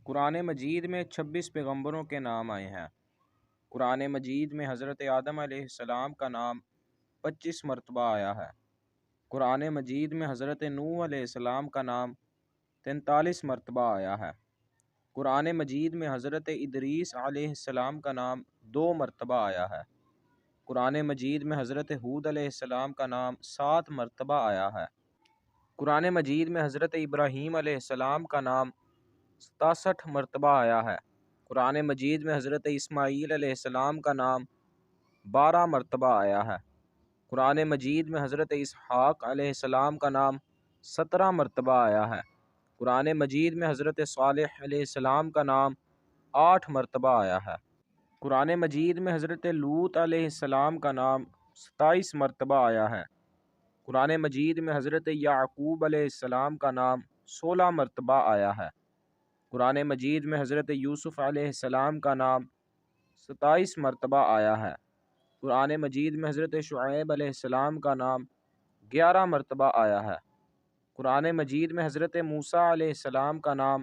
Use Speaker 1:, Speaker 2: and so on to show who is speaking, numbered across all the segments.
Speaker 1: قرآن مجید میں 26 پیغمبروں کے نام آئے ہیں۔ قرآن مجید میں حضرت آدم علیہ السلام کا نام 25 مرتبہ آیا ہے۔ قرآن مجید میں حضرت نوح علیہ السلام کا نام 43 مرتبہ آیا ہے۔ قرآن مجید میں حضرت ادریس علیہ السلام کا نام 2 مرتبہ آیا ہے۔ قرآن مجید میں حضرت ہود علیہ السلام کا نام 7 مرتبہ آیا ہے۔ قرآن مجید میں حضرت ابراہیم علیہ السلام کا نام 67 مرتبہ آیا ہے۔ قرآن مجید میں حضرت اسماعیل علیہ السلام کا نام 12 مرتبہ آیا ہے۔ قرآن مجید میں حضرت اسحاق علیہ السلام کا نام 17 مرتبہ آیا ہے۔ قرآن مجید میں حضرت صالح علیہ السلام کا نام 8 مرتبہ آیا ہے۔ قرآن مجید میں حضرت لوط علیہ السلام کا نام 27 مرتبہ آیا ہے۔ قرآن مجید میں حضرت یعقوب علیہ السلام کا نام 16 مرتبہ آیا ہے۔ قرآن مجید میں حضرت یوسف علیہ السلام کا نام 27 مرتبہ آیا ہے۔ قرآن مجید میں حضرت شعیب علیہ السلام کا نام 11 مرتبہ آیا ہے۔ قرآن مجید میں حضرت موسیٰ علیہ السلام کا نام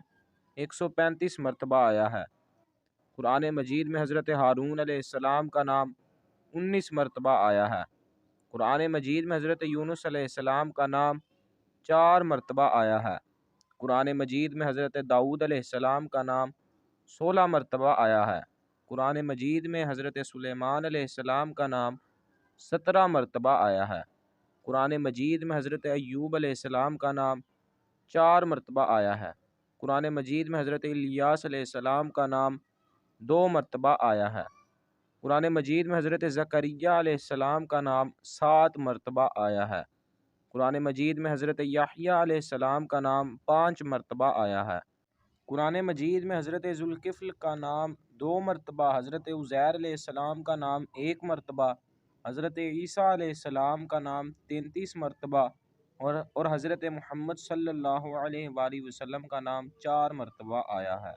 Speaker 1: 135 مرتبہ آیا ہے۔ قرآن مجید میں حضرت ہارون علیہ السلام کا نام 19 مرتبہ آیا ہے۔ قرآن مجید میں حضرت یونس علیہ السلام کا نام 4 مرتبہ آیا ہے۔ قرآن مجید میں حضرت داؤد علیہ السلام کا نام 16 مرتبہ آیا ہے۔ قرآن مجید میں حضرت سلیمان علیہ السلام کا نام 17 مرتبہ آیا ہے۔ قرآن مجید میں حضرت ایوب علیہ السلام کا نام 4 مرتبہ آیا ہے۔ قرآن مجید میں حضرت الیاس علیہ السلام کا نام 2 مرتبہ آیا ہے۔ قرآن مجید میں حضرت زکریہ علیہ السلام کا نام 7 مرتبہ آیا ہے۔ قرآن مجید میں حضرت یحییٰ علیہ السلام کا نام 5 مرتبہ آیا ہے۔ قرآن مجید میں حضرت ذوالکفل کا نام 2 مرتبہ، حضرت عزیر علیہ السلام کا نام 1 مرتبہ، حضرت عیسیٰ علیہ السلام کا نام 33 مرتبہ اور حضرت محمد صلی اللہ علیہ وآلہ وسلم کا نام 4 مرتبہ آیا ہے۔